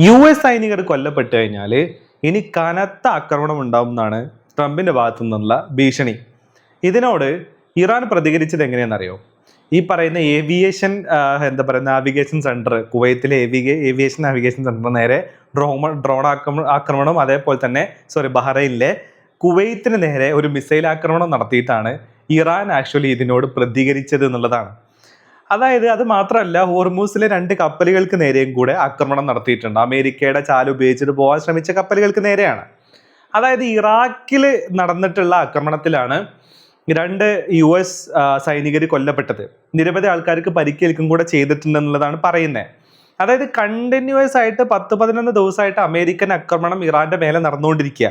US സൈനികർ കൊല്ലപ്പെട്ട് കഴിഞ്ഞാൽ ഇനി കനത്ത ആക്രമണം ഉണ്ടാവും എന്നാണ് ട്രംപിന്റെ ഭാഗത്തു നിന്നുള്ള ഭീഷണി. ഇതിനോട് ഇറാൻ പ്രതികരിച്ചത് എങ്ങനെയാണെന്നറിയോ? ഈ പറയുന്ന ഏവിയേഷൻ എന്താ പറയുക നാവിഗേഷൻ സെന്റർ, കുവൈത്തിലെ ഏവിയേഷൻ നാവിഗേഷൻ സെന്റർ നേരെ ഡ്രോൺ ആക്രമണം, അതേപോലെ തന്നെ ബഹ്റൈനിലെ കുവൈത്തിന് നേരെ ഒരു മിസൈൽ ആക്രമണം നടത്തിയിട്ടാണ് ഇറാൻ ആക്ച്വലി ഇതിനോട് പ്രതികരിച്ചത് എന്നുള്ളതാണ്. അതായത് അത് മാത്രമല്ല, ഹോർമൂസിലെ 2 കപ്പലുകൾക്ക് നേരെയും കൂടെ ആക്രമണം നടത്തിയിട്ടുണ്ട്. അമേരിക്കയുടെ ചാല് ഉപയോഗിച്ചിട്ട് പോകാൻ ശ്രമിച്ച കപ്പലുകൾക്ക് നേരെയാണ്. അതായത് ഇറാഖിൽ നടന്നിട്ടുള്ള ആക്രമണത്തിലാണ് 2 US സൈനികർ കൊല്ലപ്പെട്ടത്. നിരവധി ആൾക്കാർക്ക് പരിക്കേൽക്കും കൂടെ ചെയ്തിട്ടുണ്ടെന്നുള്ളതാണ് പറയുന്നത്. അതായത് കണ്ടിന്യൂസ് ആയിട്ട് 10-11 ദിവസമായിട്ട് അമേരിക്കൻ ആക്രമണം ഇറാന്റെ മേലെ നടന്നുകൊണ്ടിരിക്കുക.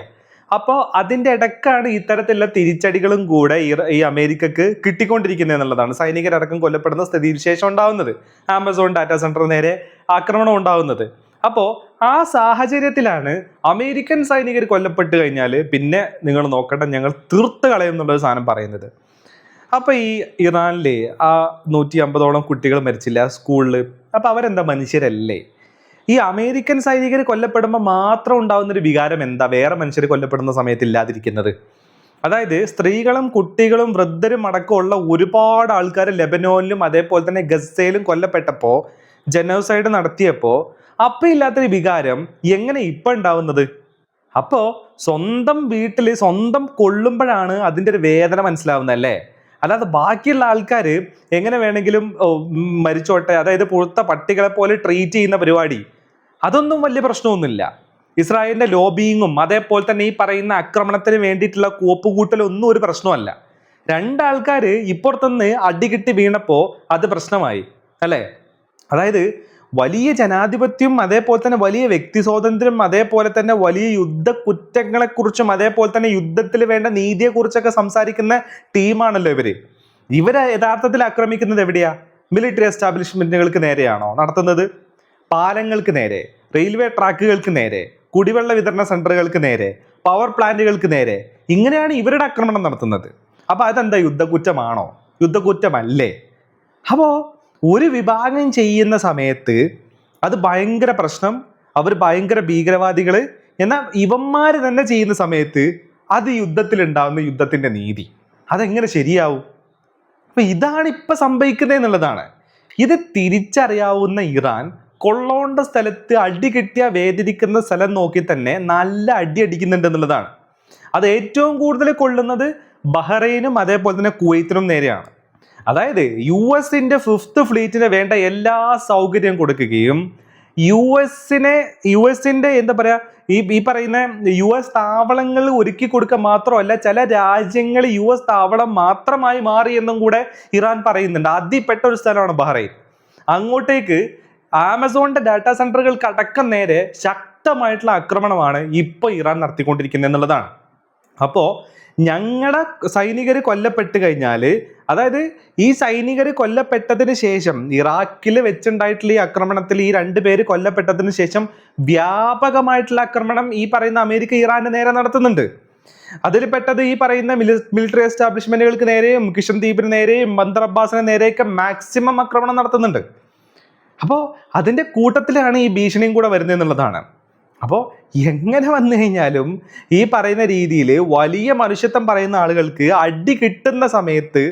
അപ്പോൾ അതിൻ്റെ ഇടക്കാണ് ഇത്തരത്തിലുള്ള തിരിച്ചടികളും കൂടെ ഈ അമേരിക്കക്ക് കിട്ടിക്കൊണ്ടിരിക്കുന്നത് എന്നുള്ളതാണ്. സൈനികരടക്കം കൊല്ലപ്പെടുന്ന സ്ഥിതിവിശേഷം ഉണ്ടാവുന്നത്, ആമസോൺ ഡാറ്റാ സെന്റർ നേരെ ആക്രമണം ഉണ്ടാവുന്നത്. അപ്പോൾ ആ സാഹചര്യത്തിലാണ് അമേരിക്കൻ സൈനികർ കൊല്ലപ്പെട്ട് കഴിഞ്ഞാൽ പിന്നെ നിങ്ങൾ നോക്കട്ടെ, ഞങ്ങൾ തീർത്ത് കളയും എന്നുള്ളൊരു സാധനം പറയുന്നത്. അപ്പോൾ ഈ ഇറാനിലെ ആ 150ഓളം കുട്ടികൾ മരിച്ചില്ല സ്കൂളിൽ. അപ്പോൾ അവരെന്താ, മനുഷ്യരല്ലേ? ഈ അമേരിക്കൻ സൈനികർ കൊല്ലപ്പെടുമ്പോൾ മാത്രം ഉണ്ടാകുന്നൊരു വികാരം എന്താ വേറെ മനുഷ്യർ കൊല്ലപ്പെടുന്ന സമയത്ത് ഇല്ലാതിരിക്കുന്നത്? അതായത് സ്ത്രീകളും കുട്ടികളും വൃദ്ധരും അടക്കമുള്ള ഒരുപാട് ആൾക്കാർ ലെബനോനിലും അതേപോലെ തന്നെ ഗസയിലും കൊല്ലപ്പെട്ടപ്പോൾ, ജനോസൈഡ് നടത്തിയപ്പോൾ അപ്പം ഇല്ലാത്തൊരു വികാരം എങ്ങനെ ഇപ്പം ഉണ്ടാവുന്നത്? അപ്പോൾ സ്വന്തം വീട്ടിൽ സ്വന്തം കൊള്ളുമ്പോഴാണ് അതിൻ്റെ ഒരു വേദന മനസ്സിലാവുന്നതല്ലേ? അല്ലാതെ ബാക്കിയുള്ള ആൾക്കാർ എങ്ങനെ വേണമെങ്കിലും മരിച്ചോട്ടെ, അതായത് പുഴുത്ത പട്ടികളെ പോലെ ട്രീറ്റ് ചെയ്യുന്ന പരിപാടി, അതൊന്നും വലിയ പ്രശ്നമൊന്നുമില്ല. ഇസ്രായേലിന്റെ ലോബിയിങ്ങും അതേപോലെ തന്നെ ഈ പറയുന്ന ആക്രമണത്തിന് വേണ്ടിയിട്ടുള്ള കോപ്പുകൂട്ടലൊന്നും ഒരു പ്രശ്നമല്ല. 2 ആൾക്കാർ ഇപ്പുറത്തുനിന്ന് അടികിട്ടി വീണപ്പോൾ അത് പ്രശ്നമായി അല്ലേ? അതായത് വലിയ ജനാധിപത്യം, അതേപോലെ തന്നെ വലിയ വ്യക്തി സ്വാതന്ത്ര്യം, അതേപോലെ തന്നെ വലിയ യുദ്ധ കുറ്റങ്ങളെക്കുറിച്ചും അതേപോലെ തന്നെ യുദ്ധത്തിൽ വേണ്ട നീതിയെക്കുറിച്ചൊക്കെ സംസാരിക്കുന്ന ടീമാണല്ലോ ഇവരെ യഥാർത്ഥത്തിൽ ആക്രമിക്കുന്നത് എവിടെയാ? മിലിറ്ററി എസ്റ്റാബ്ലിഷ്മെന്റുകൾക്ക് നേരെയാണോ നടത്തുന്നത്? പാലങ്ങൾക്ക് നേരെ, റെയിൽവേ ട്രാക്കുകൾക്ക് നേരെ, കുടിവെള്ള വിതരണ സെന്ററുകൾക്ക് നേരെ, പവർ പ്ലാന്റുകൾക്ക് നേരെ, ഇങ്ങനെയാണ് ഇവരുടെ ആക്രമണം നടത്തുന്നത്. അപ്പൊ അതെന്താ, യുദ്ധക്കുറ്റമാണോ? യുദ്ധക്കുറ്റമല്ലേ? അപ്പോൾ ഒരു വിഭാഗം ചെയ്യുന്ന സമയത്ത് അത് ഭയങ്കര പ്രശ്നം, അവർ ഭയങ്കര ഭീകരവാദികൾ. എന്നാൽ ഇവന്മാർ തന്നെ ചെയ്യുന്ന സമയത്ത് അത് യുദ്ധത്തിൽ ഉണ്ടാകുന്ന യുദ്ധത്തിന്റെ നീതി, അതെങ്ങനെ ശരിയാവും? അപ്പൊ ഇതാണ് ഇപ്പൊ സംഭവിക്കുന്നത് എന്നുള്ളതാണ്. ഇത് തിരിച്ചറിയാവുന്ന ഇറാൻ കൊള്ളോണ്ട സ്ഥലത്ത് അടി കിട്ടിയ വേദനിക്കുന്ന സ്ഥലം നോക്കി തന്നെ നല്ല അടി അടിക്കുന്നുണ്ട് എന്നുള്ളതാണ്. അത് ഏറ്റവും കൂടുതൽ കൊള്ളുന്നത് ബഹ്റൈനും അതേപോലെ തന്നെ കുവൈത്തിനും നേരെയാണ്. അതായത് US-ന്റെ 5th ഫ്ലീറ്റിന് വേണ്ട എല്ലാ സൗകര്യം കൊടുക്കുകയും US-ന്റെ എന്താ പറയാ, ഈ പറയുന്ന US താവളങ്ങൾ ഒരുക്കി കൊടുക്കുക മാത്രമല്ല, ചില രാജ്യങ്ങൾ US താവളം മാത്രമായി മാറി എന്നും കൂടെ ഇറാൻ പറയുന്നുണ്ട്. അതിൽപ്പെട്ട ഒരു സ്ഥലമാണ് ബഹ്റൈൻ. അങ്ങോട്ടേക്ക് ആമസോണിന്റെ ഡാറ്റാ സെന്ററുകൾക്ക് അടക്കം നേരെ ശക്തമായിട്ടുള്ള ആക്രമണമാണ് ഇപ്പോൾ ഇറാൻ നടത്തിക്കൊണ്ടിരിക്കുന്നത് എന്നുള്ളതാണ്. അപ്പോൾ ഞങ്ങളുടെ സൈനികർ കൊല്ലപ്പെട്ട് കഴിഞ്ഞാൽ, അതായത് ഈ സൈനികർ കൊല്ലപ്പെട്ടതിന് ശേഷം ഇറാഖിൽ വെച്ചുണ്ടായിട്ടുള്ള ഈ ആക്രമണത്തിൽ ഈ 2 പേര് കൊല്ലപ്പെട്ടതിന് ശേഷം വ്യാപകമായിട്ടുള്ള ആക്രമണം ഈ പറയുന്ന അമേരിക്ക ഇറാന് നേരെ നടത്തുന്നുണ്ട്. അതിൽ പെട്ടത് ഈ പറയുന്ന മിലിറ്ററി എസ്റ്റാബ്ലിഷ്മെന്റുകൾക്ക് നേരെയും കിഷൻ ദ്വീപിന് നേരെയും ബന്ദർ അബ്ബാസിന് നേരെയൊക്കെ മാക്സിമം ആക്രമണം നടത്തുന്നുണ്ട്. അപ്പോൾ അതിൻ്റെ കൂട്ടത്തിലാണ് ഈ ഭീഷണിയും കൂടെ വരുന്നത് എന്നുള്ളതാണ്. അപ്പോൾ എങ്ങനെ വന്നു കഴിഞ്ഞാലും ഈ പറയുന്ന രീതിയിൽ വലിയ മനുഷ്യത്വം പറയുന്ന ആളുകൾക്ക് അടി കിട്ടുന്ന സമയത്ത്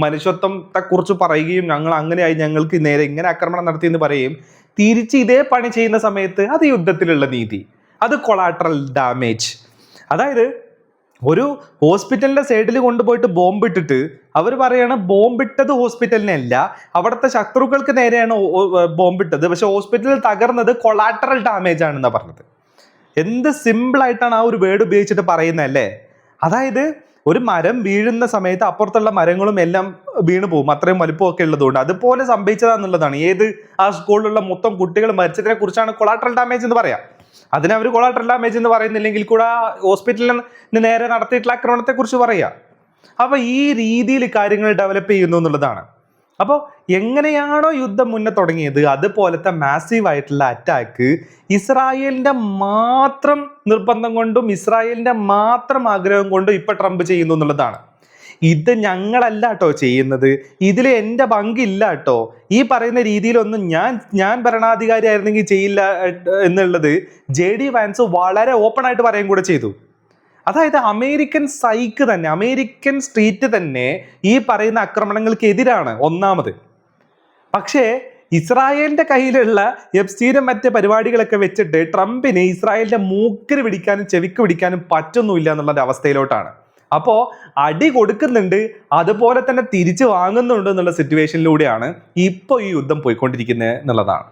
മനുഷ്യത്വത്തെ കുറിച്ച് പറയുകയും ഞങ്ങൾ അങ്ങനെയായി, ഞങ്ങൾക്ക് നേരെ ഇങ്ങനെ ആക്രമണം നടത്തിയെന്ന് പറയുകയും, തിരിച്ച് ഇതേ പണി ചെയ്യുന്ന സമയത്ത് അത് യുദ്ധത്തിലുള്ള നീതി, അത് കൊളാട്രൽ ഡാമേജ്. അതായത് ഒരു ഹോസ്പിറ്റലിന്റെ സൈഡിൽ കൊണ്ടുപോയിട്ട് ബോംബിട്ടിട്ട് അവർ പറയാണ് ബോംബിട്ടത് ഹോസ്പിറ്റലിനെ അല്ല, അവിടുത്തെ ശത്രുക്കൾക്ക് നേരെയാണ് ബോംബിട്ടത്, പക്ഷെ ഹോസ്പിറ്റലിൽ തകർന്നത് കൊളാട്രൽ ഡാമേജ് ആണെന്നാണ് പറഞ്ഞത്. എന്ത് സിമ്പിൾ ആയിട്ടാണ് ആ ഒരു വേർഡ് ഉപയോഗിച്ചിട്ട് പറയുന്നതല്ലേ? അതായത് ഒരു മരം വീഴുന്ന സമയത്ത് അപ്പുറത്തുള്ള മരങ്ങളും എല്ലാം വീണു പോകും, അത്രയും വലുപ്പമൊക്കെ ഉള്ളതുകൊണ്ട്. അതുപോലെ സംഭവിച്ചതാന്നുള്ളതാണ്. ആ സ്കൂളിലുള്ള മൊത്തം കുട്ടികൾ മരിച്ചതിനെ കുറിച്ചാണ് കൊളാട്രൽ ഡാമേജ് എന്ന് പറയാം. അതിനെ അവർ കൊളാട്രൽ ഡാമേജ് എന്ന് പറയുന്നില്ലെങ്കിൽ കൂടെ ഹോസ്പിറ്റലിന് നേരെ നടത്തിയിട്ടുള്ള ആക്രമണത്തെ കുറിച്ച് പറയാം. അപ്പൊ ഈ രീതിയിൽ കാര്യങ്ങൾ ഡെവലപ്പ് ചെയ്യുന്നു എന്നുള്ളതാണ്. അപ്പോൾ എങ്ങനെയാണോ യുദ്ധം മുന്നേ തുടങ്ങിയത് അതുപോലത്തെ മാസീവ് ആയിട്ടുള്ള അറ്റാക്ക് ഇസ്രായേലിന്റെ മാത്രം നിർബന്ധം കൊണ്ടും ഇസ്രായേലിന്റെ മാത്രം ആഗ്രഹം കൊണ്ടും ഇപ്പൊ ട്രംപ് ചെയ്യുന്നു എന്നുള്ളതാണ്. ഇത് ഞങ്ങളല്ല കേട്ടോ ചെയ്യുന്നത്, ഇതിൽ എൻ്റെ പങ്കില്ല കേട്ടോ, ഈ പറയുന്ന രീതിയിലൊന്നും ഞാൻ ഭരണാധികാരി ആയിരുന്നെങ്കിൽ ചെയ്യില്ല എന്നുള്ളത് JD വാൻസ് വളരെ ഓപ്പൺ ആയിട്ട് പറയുകയും കൂടെ ചെയ്തു. അതായത് അമേരിക്കൻ സൈക്ക് തന്നെ, അമേരിക്കൻ സ്ട്രീറ്റ് തന്നെ ഈ പറയുന്ന ആക്രമണങ്ങൾക്ക് എതിരാണ് ഒന്നാമത്. പക്ഷേ ഇസ്രായേലിന്റെ കയ്യിലുള്ള എപ്സ്റ്റീനും മറ്റ് പരിപാടികളൊക്കെ വെച്ചിട്ട് ട്രംപിന് ഇസ്രായേലിന്റെ മൂക്കിന് പിടിക്കാനും ചെവിക്ക് പിടിക്കാനും പറ്റുന്നില്ല എന്നുള്ള അവസ്ഥയിലോട്ടാണ്. അപ്പോൾ അടി കൊടുക്കുന്നുണ്ട്, അതുപോലെ തന്നെ തിരിച്ചു വാങ്ങുന്നുണ്ട് എന്നുള്ള സിറ്റുവേഷനിലൂടെയാണ് ഇപ്പോൾ ഈ യുദ്ധം പോയിക്കൊണ്ടിരിക്കുന്നത് എന്നുള്ളതാണ്.